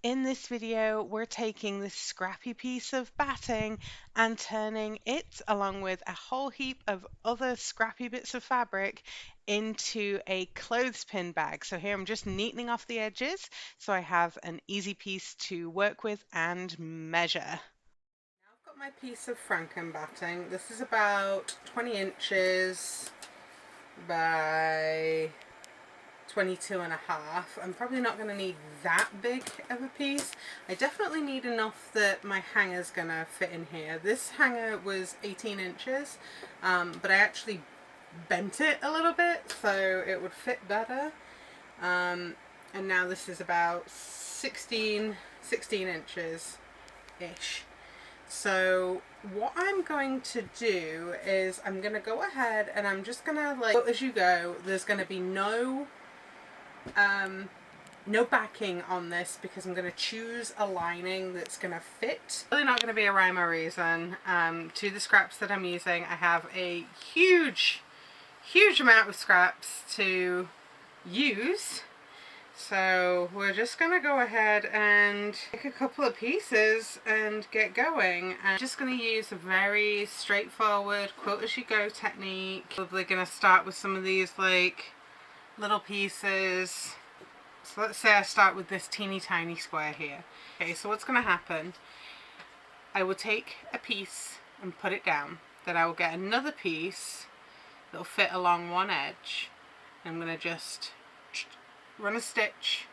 In this video, we're taking this scrappy piece of batting and turning it, along with a whole heap of other scrappy bits of fabric, into a clothespin bag. So here I'm just neatening off the edges so I have an easy piece to work with and measure. Now I've got my piece of Franken batting. This is about 20 inches by 22 and a half. I'm probably not going to need that big of a piece. I definitely need enough that my hanger's going to fit in here. This hanger was 18 inches, but I actually bent it a little bit so it would fit better. And now this is about 16 inches-ish. So what I'm going to do is I'm going to go ahead and I'm just going to, like, as you go, there's going to be no backing on this because I'm going to choose a lining that's going to fit. Really not going to be a rhyme or reason to the scraps that I'm using. I have a huge amount of scraps to use, so we're just going to go ahead and take a couple of pieces and get going. I'm just going to use a very straightforward quilt as you go technique. Probably going to start with some of these like little pieces. So let's say I start with this teeny tiny square here. Okay, so what's going to happen, I will take a piece and put it down. Then I will get another piece that will fit along one edge. I'm going to just run a stitch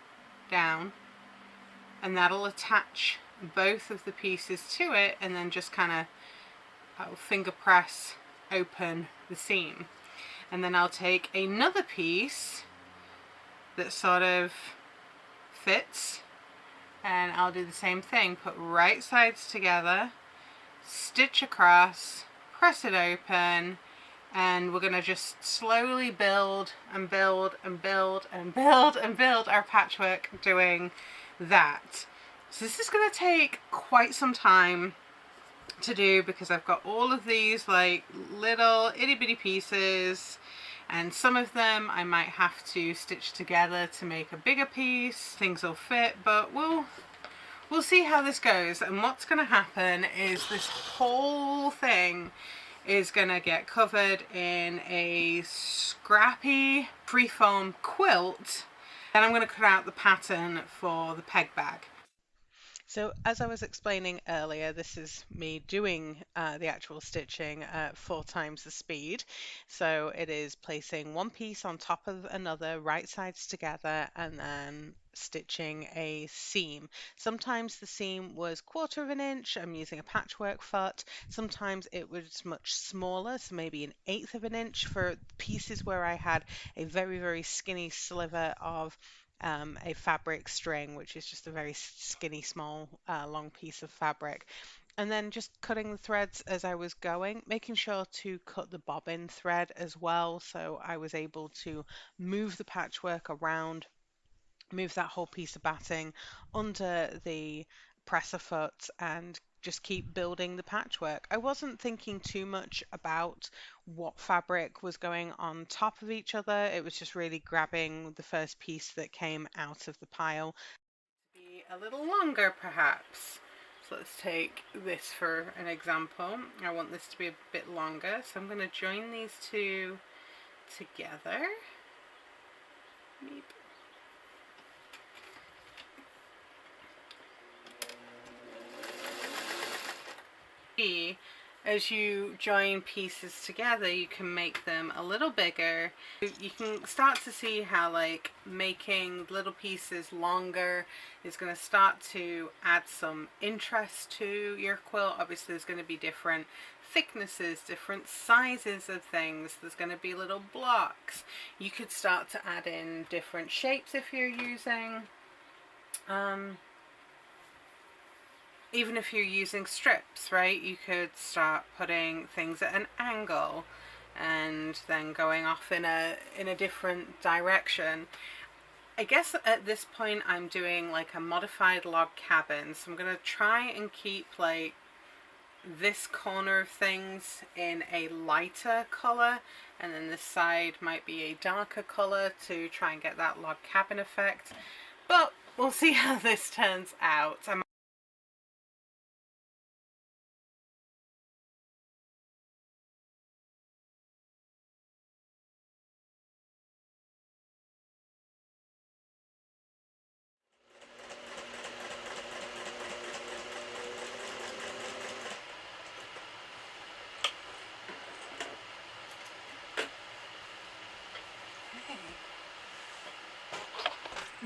down and that'll attach both of the pieces to it, and then just kind of finger press open the seam. And then I'll take another piece that sort of fits and I'll do the same thing. Put right sides together, stitch across, press it open, and we're going to just slowly build and build and build and build and build our patchwork doing that. So this is going to take quite some time to do because I've got all of these like little itty bitty pieces, and some of them I might have to stitch together to make a bigger piece. Things will fit, but we'll see how this goes. And what's going to happen is this whole thing is going to get covered in a scrappy freeform quilt. Then I'm going to cut out the pattern for the peg bag. So as I was explaining earlier, this is me doing the actual stitching at 4 times the speed. So it is placing one piece on top of another, right sides together, and then stitching a seam. Sometimes the seam was 1/4 of an inch. I'm using a patchwork foot. Sometimes it was much smaller, so maybe 1/8 of an inch for pieces where I had a very skinny sliver of a fabric string, which is just a very skinny, small, long piece of fabric. And then just cutting the threads as I was going, making sure to cut the bobbin thread as well. So I was able to move the patchwork around, move that whole piece of batting under the presser foot, and just keep building the patchwork. I wasn't thinking too much about what fabric was going on top of each other. It was just really grabbing the first piece that came out of the pile. Be a little longer perhaps. So let's take this for an example. I want this to be a bit longer, so I'm going to join these two together. Meep. As you join pieces together, you can make them a little bigger. You can start to see how like making little pieces longer is going to start to add some interest to your quilt. Obviously there's going to be different thicknesses, different sizes of things. There's going to be little blocks. You could start to add in different shapes if you're using even if you're using strips, right? You could start putting things at an angle and then going off in a different direction. I guess at this point I'm doing like a modified log cabin, so I'm going to try and keep like this corner of things in a lighter color, and then this side might be a darker color to try and get that log cabin effect. But We'll see how this turns out.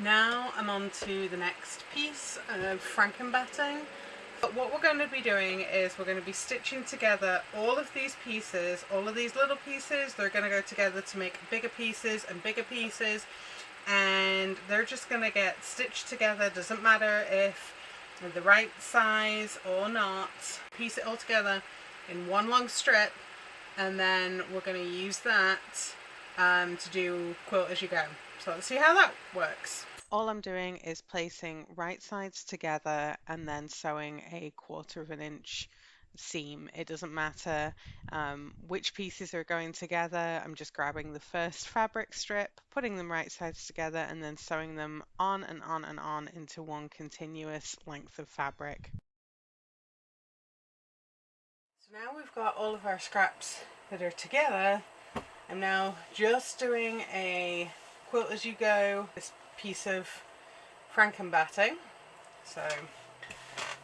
Now I'm on to the next piece of frankenbatting. But what we're going to be doing is we're going to be stitching together all of these pieces, all of these little pieces. They're going to go together to make bigger pieces and bigger pieces, and they're just going to get stitched together. Doesn't matter if they're the right size or not. Piece it all together in one long strip, and then we're going to use that to do quilt as you go. So let's see how that works. All I'm doing is placing right sides together and then sewing a 1/4 of an inch seam. It doesn't matter which pieces are going together. I'm just grabbing the first fabric strip, putting them right sides together, and then sewing them on and on and on into one continuous length of fabric. So now we've got all of our scraps that are together. I'm now just doing a quilt as you go, this piece of frankenbatting. So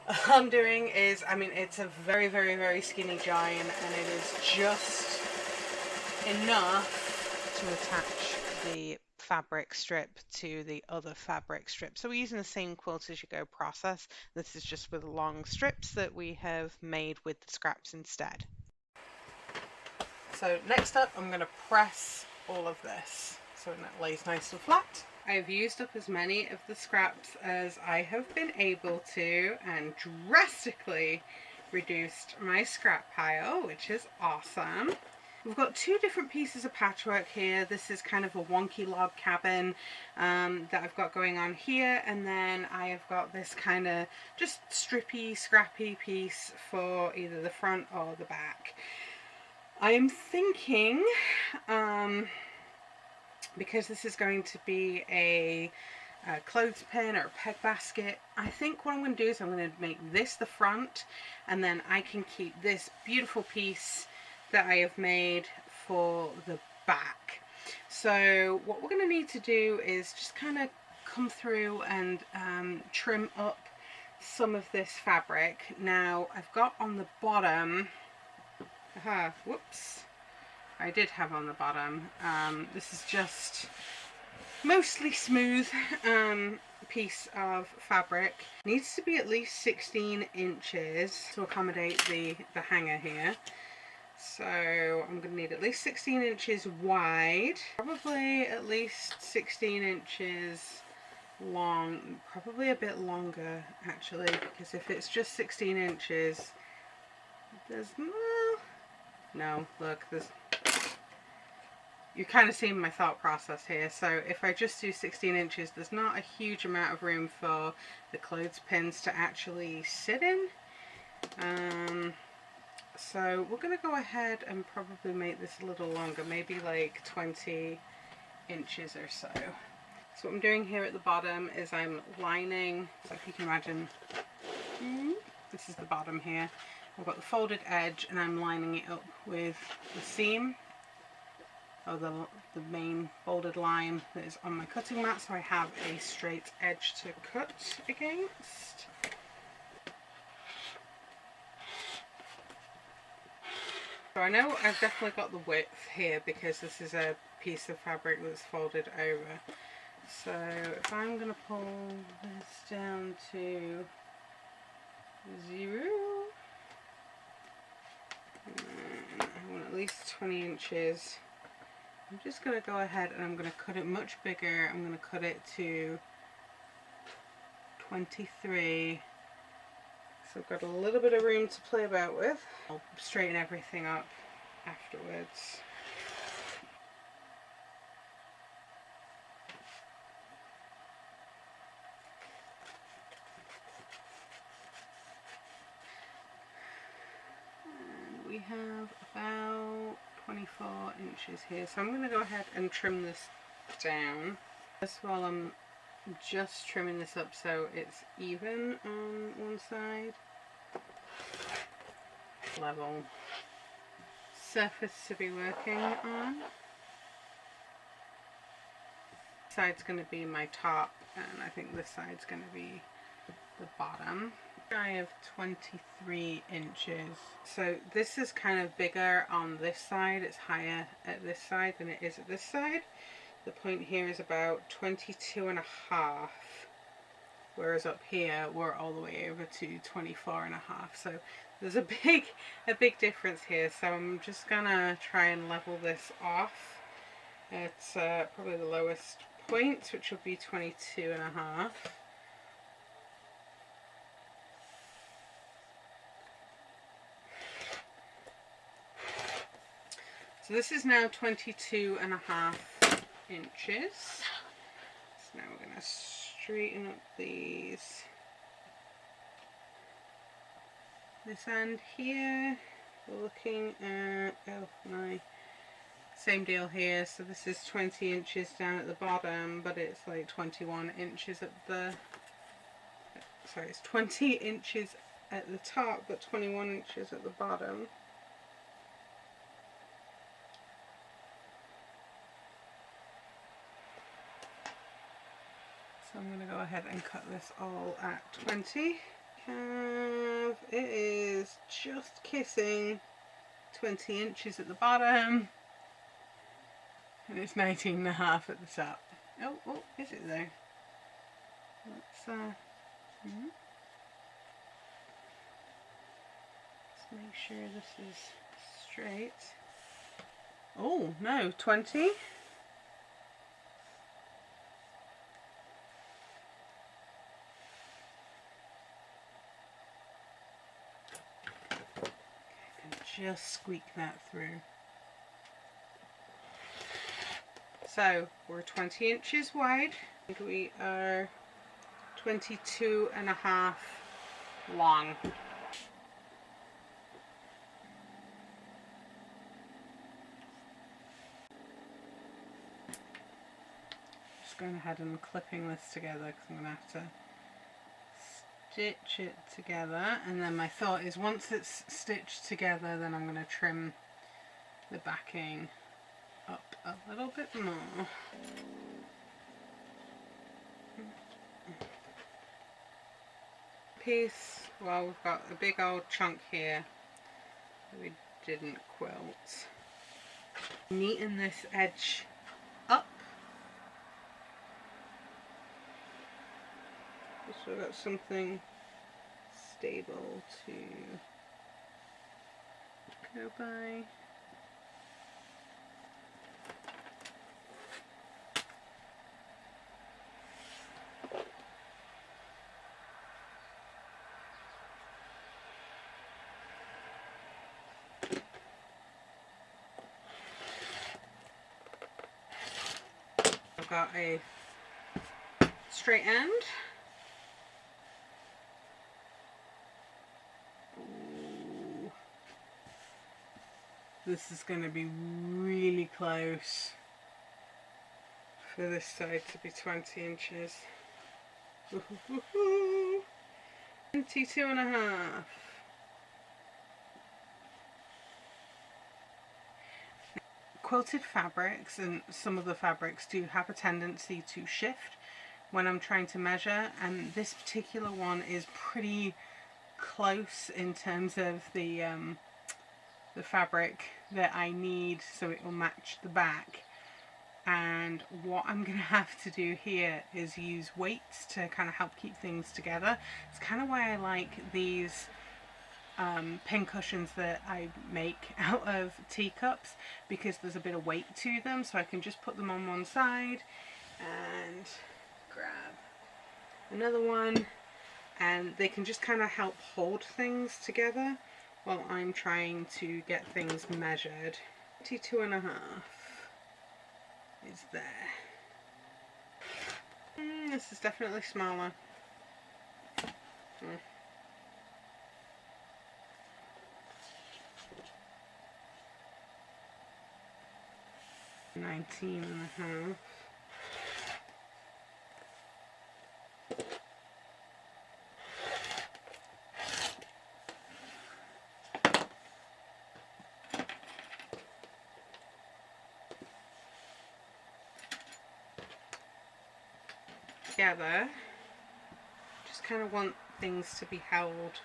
all I'm doing is, I mean, it's a very, very, very skinny giant, and it is just enough to attach the fabric strip to the other fabric strip. So we're using the same quilt as you go process. This is just with long strips that we have made with the scraps instead. So next up, I'm going to press all of this so it lays nice and flat. I've used up as many of the scraps as I have been able to and drastically reduced my scrap pile, which is awesome. We've got two different pieces of patchwork here. This is kind of a wonky log cabin that I've got going on here, and then I have got this kind of just strippy, scrappy piece for either the front or the back. I am thinking, because this is going to be a clothespin or a peg basket, I think what I'm going to do is I'm going to make this the front, and then I can keep this beautiful piece that I have made for the back. So what we're going to need to do is just kind of come through and trim up some of this fabric. Now I've got on the bottom, whoops, I did have on the bottom, this is just mostly smooth piece of fabric. Needs to be at least 16 inches to accommodate the hanger here. So I'm going to need at least 16 inches wide, probably at least 16 inches long, probably a bit longer actually, because if it's just 16 inches, there's no, look, there's, you're kind of seeing my thought process here. So if I just do 16 inches, there's not a huge amount of room for the clothespins to actually sit in. So we're going to go ahead and probably make this a little longer, maybe like 20 inches or so. So what I'm doing here at the bottom is I'm lining, so if you can imagine, this is the bottom here. I've got the folded edge and I'm lining it up with the seam, or the main folded line that is on my cutting mat, so I have a straight edge to cut against. So I know I've definitely got the width here because this is a piece of fabric that's folded over. So if I'm going to pull this down to 0, I want at least 20 inches. I'm just going to go ahead and I'm going to cut it much bigger. I'm going to cut it to 23. So I've got a little bit of room to play about with. I'll straighten everything up afterwards. And we have about 24 inches here. So I'm going to go ahead and trim this down. Just while I'm just trimming this up so it's even on one side. Level surface to be working on. This side's going to be my top, and I think this side's going to be the bottom. I have 23 inches. So this is kind of bigger on this side. It's higher at this side than it is at this side. The point here is about 22 and a half. Whereas up here we're all the way over to 24 and a half. So there's a big difference here. So I'm just gonna try and level this off. It's probably the lowest point, which will be 22 and a half. So this is now 22 and a half inches. So now we're going to straighten up these. This end here, we're looking at, oh my, same deal here. So this is 20 inches down at the bottom, but it's like 21 inches at the, sorry, it's 20 inches at the top, but 21 inches at the bottom. So I'm going to go ahead and cut this all at 20. It is just kissing 20 inches at the bottom, and it's 19 and a half at the top. Oh, is it though? Let's make sure this is straight. Oh no, 20. Just squeak that through. So we're 20 inches wide, and we are 22 and a half long. Just going ahead and clipping this together because I'm going to have to stitch it together, and then my thought is once it's stitched together, then I'm going to trim the backing up a little bit more. Piece, well, we've got a big old chunk here that we didn't quilt. Neaten this edge up. So we've got something stable to go by. I've got a straight end. This is going to be really close for this side to be 20 inches. 22 and a half. Quilted fabrics, and some of the fabrics do have a tendency to shift when I'm trying to measure, and this particular one is pretty close in terms of the fabric that I need so it will match the back. And what I'm going to have to do here is use weights to kind of help keep things together. It's kind of why I like these pin cushions that I make out of teacups, because there's a bit of weight to them, so I can just put them on one side and grab another one, and they can just kind of help hold things together while I'm trying to get things measured. 22 and a half is there. This is definitely smaller. 19 and a half. together. Just kind of want things to be held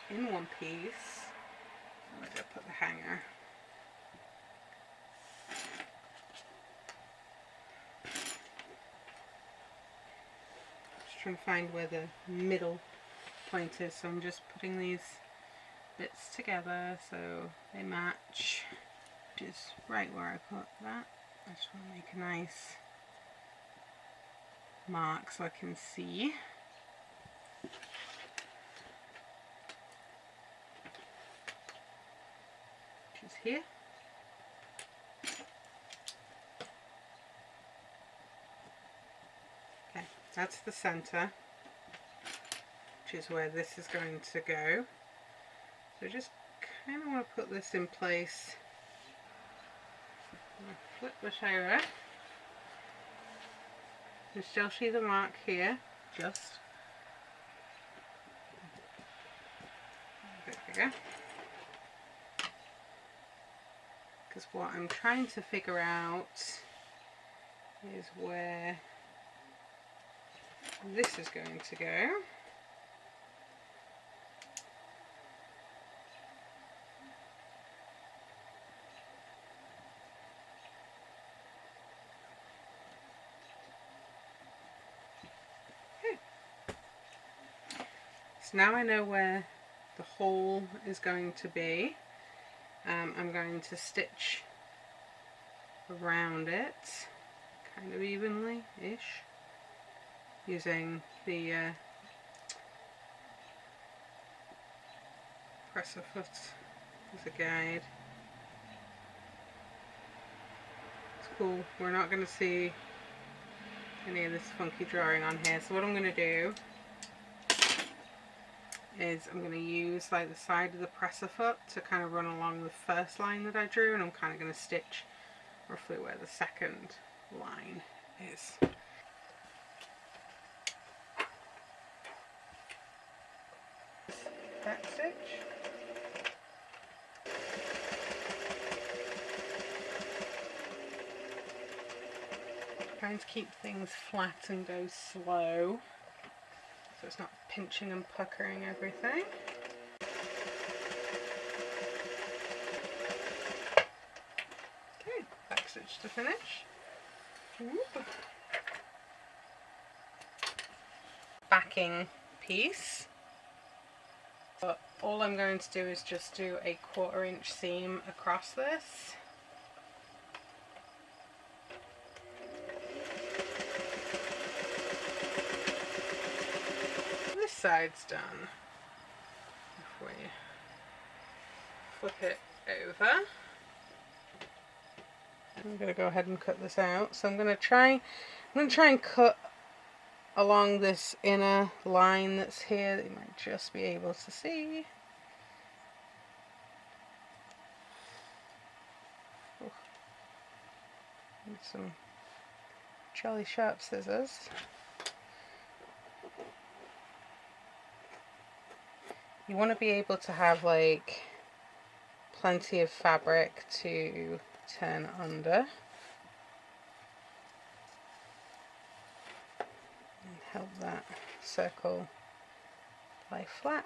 in one piece. Where did I put the hanger? Just trying to find where the middle point is, so I'm just putting these bits together so they match, which is right where I put that. I just want to make a nice mark so I can see. Which is here. Okay, that's the center, which is where this is going to go. So just kind of want to put this in place. Flip this over. You still see the mark here, just a bit bigger. Because what I'm trying to figure out is where this is going to go. So now I know where the hole is going to be. I'm going to stitch around it kind of evenly-ish using the presser foot as a guide. It's cool, we're not going to see any of this funky drawing on here, so what I'm going to do is I'm going to use like the side of the presser foot to kind of run along the first line that I drew, and I'm kind of going to stitch roughly where the second line is. Back stitch. Trying to keep things flat and go slow, so it's not pinching and puckering everything. Okay, back stitch to finish. Whoop. Backing piece. But all I'm going to do is just do a 1/4 inch seam across this. This side's done. If we flip it over, I'm going to go ahead and cut this out. So I'm going to try and cut along this inner line that's here that you might just be able to see. Oh. Need some jolly sharp scissors. You want to be able to have like plenty of fabric to turn under and help that circle lie flat.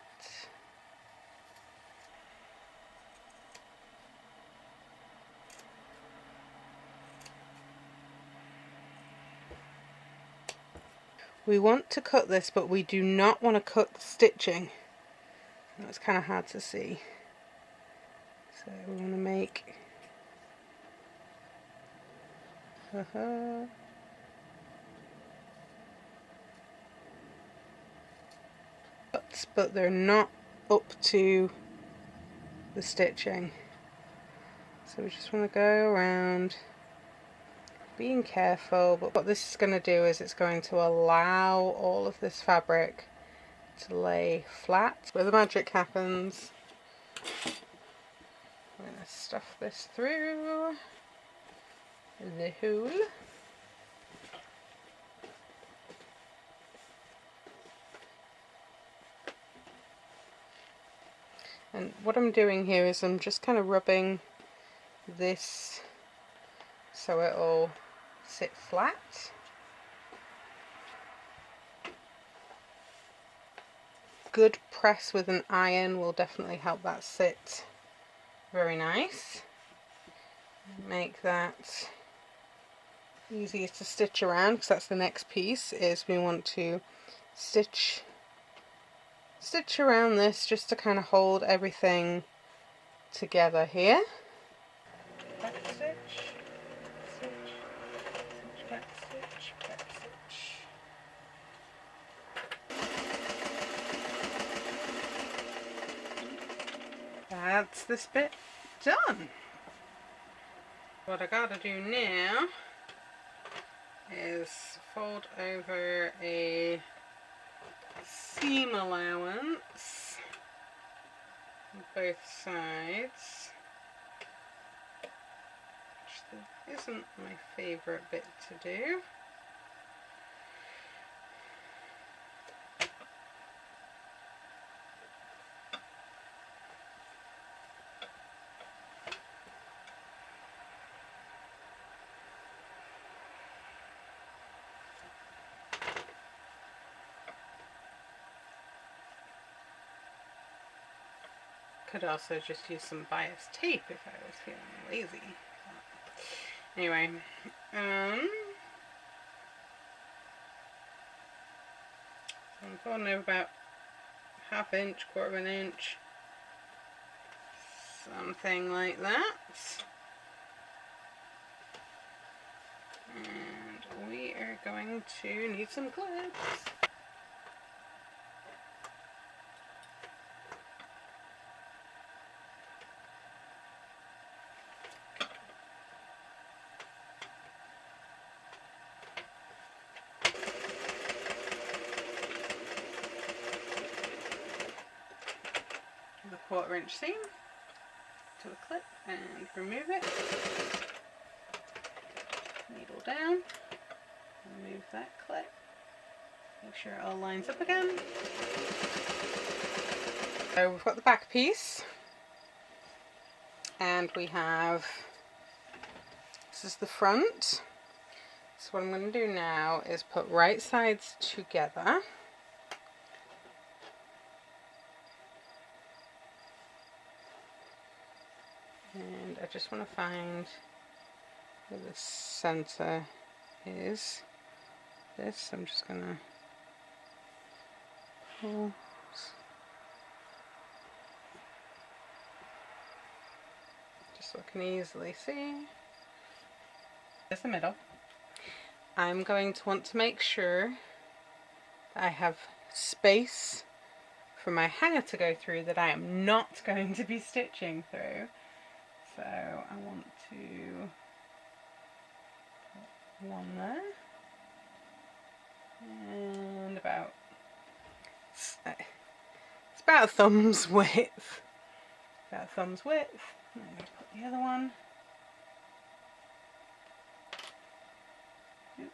We want to cut this, but we do not want to cut the stitching. It's kind of hard to see. So we want to make cuts, but they're not up to the stitching. So we just want to go around being careful, but what this is going to do is it's going to allow all of this fabric to lay flat. Where the magic happens. I'm going to stuff this through the hole. And what I'm doing here is I'm just kind of rubbing this so it'll sit flat. good press with an iron will definitely help that sit very nice. Make that easier to stitch around, because that's the next piece, is we want to stitch around this just to kind of hold everything together here. Back stitch, stitch, stitch, back stitch, back stitch. That's this bit done. What I gotta do now is fold over a seam allowance on both sides, which isn't my favourite bit to do. Could also just use some bias tape if I was feeling lazy. Anyway, so I'm folding over about ½ inch, quarter of an inch, something like that. And we are going to need some clips. The 1/4 inch seam to a clip and remove it. Needle down, remove that clip, make sure it all lines up again. So we've got the back piece, and we have, this is the front. So what I'm going to do now is put right sides together. And I just want to find where the center is. This, I'm just going to pull. Just so I can easily see. There's the middle. I'm going to want to make sure that I have space for my hanger to go through that I am not going to be stitching through. So I want to put one there, and about, it's about a thumb's width. About a thumb's width. And I'm going to put the other one. Boop.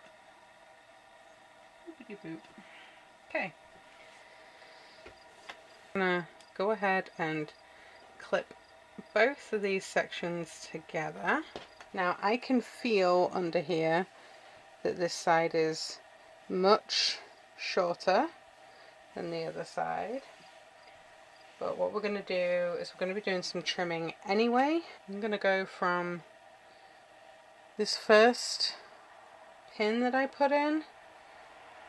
Boopity boop. Okay. I'm going to go ahead and clip both of these sections together. Now I can feel under here that this side is much shorter than the other side, but what we're going to do is we're going to be doing some trimming anyway. I'm going to go from this first pin that I put in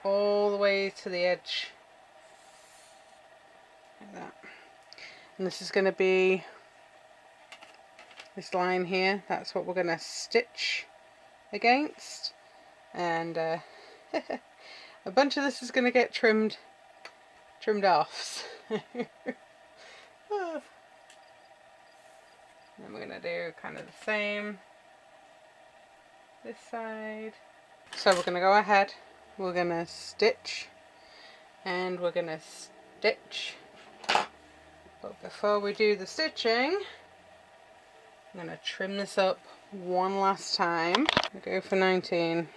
all the way to the edge like that, and this is going to be this line here. That's what we're going to stitch against, and a bunch of this is going to get trimmed off. And we're going to do kind of the same this side. So we're going to go ahead, we're going to stitch, and we're going to stitch, but before we do the stitching, I'm going to trim this up one last time. I'll go for 19.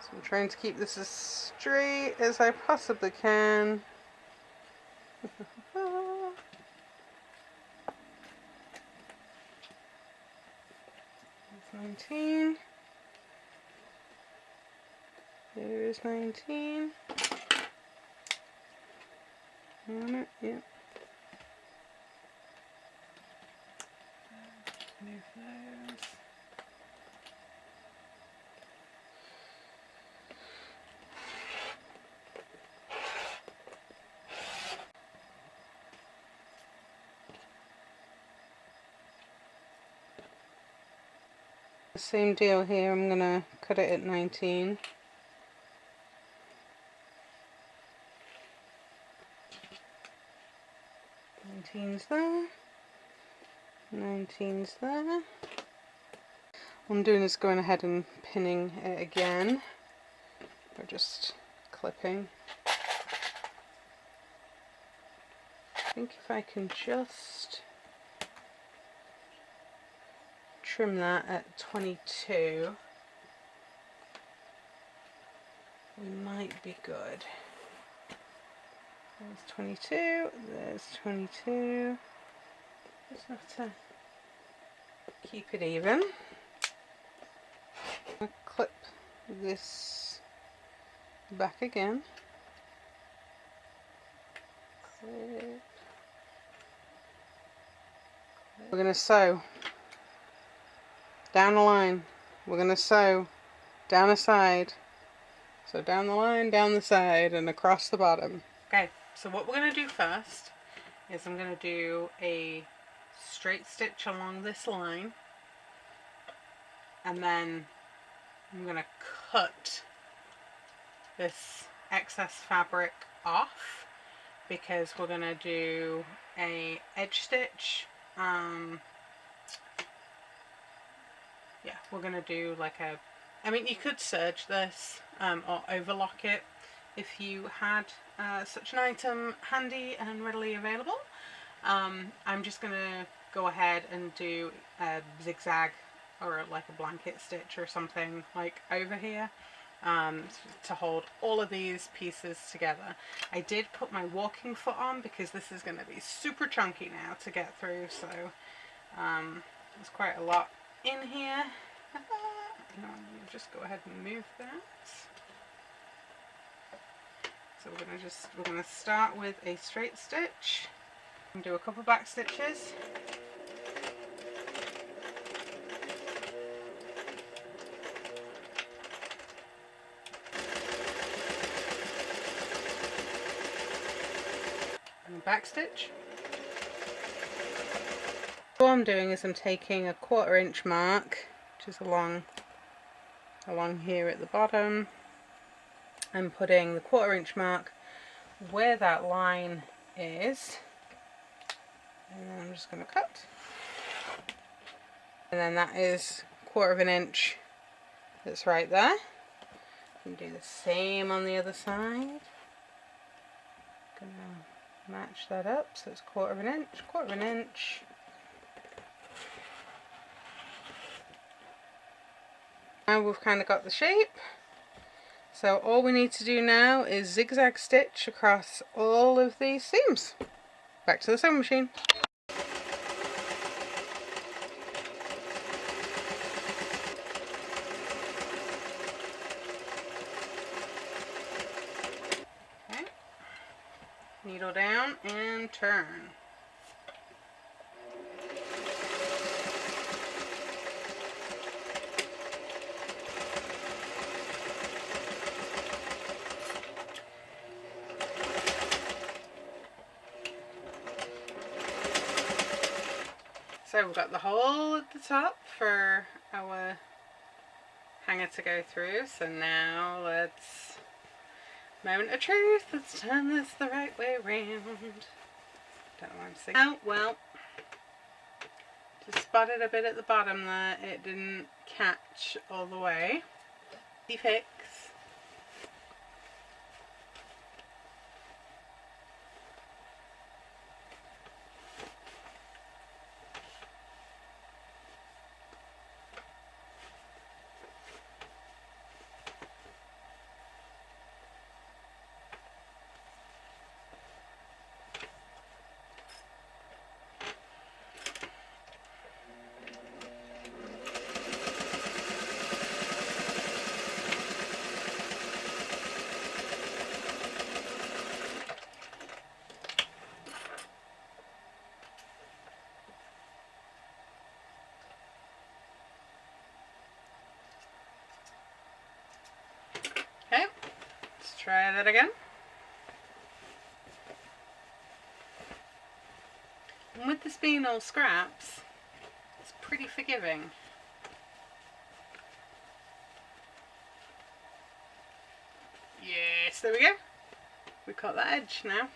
So I'm trying to keep this as straight as I possibly can. 19. There's 19. On it, yep. Move those. Same deal here, I'm going to cut it at 19. Nineteen's there. 19's there. What I'm doing is going ahead and pinning it again, or just clipping. I think if I can just trim that at 22, we might be good. There's 22, there's 22. Just have to keep it even. I'll clip this back again. Clip. We're going to sew down the line. We're going to sew down a side. So down the line, down the side, and across the bottom. Okay, so what we're going to do first is I'm going to do a straight stitch along this line, and then I'm going to cut this excess fabric off, because we're going to do a edge stitch. Yeah, we're going to do like a, I mean, you could serge this or overlock it if you had such an item handy and readily available. I'm just going to go ahead and do a zigzag or like a blanket stitch or something like over here to hold all of these pieces together. I did put my walking foot on because this is going to be super chunky now to get through, so there's quite a lot in here. Just go ahead and move that. So we're gonna start with a straight stitch and do a couple back stitches. And back stitch. What I'm doing is I'm taking a 1/4 inch mark, which is along here at the bottom. I'm putting the 1/4 inch mark where that line is, and then I'm just going to cut, and then that is 1/4 inch that's right there. You can do the same on the other side. Gonna match that up, so it's 1/4 inch, 1/4 inch. Now we've kind of got the shape. So all we need to do now is zigzag stitch across all of these seams. Back to the sewing machine. Okay. Needle down and turn. So we've got the hole at the top for our hanger to go through, so now let's, moment of truth, let's turn this the right way around. Don't know why I'm saying. Oh, well, just spotted a bit at the bottom there, it didn't catch all the way. Easy fix. Try that again. And with this being all scraps, it's pretty forgiving. Yes, there we go. We've got that edge now.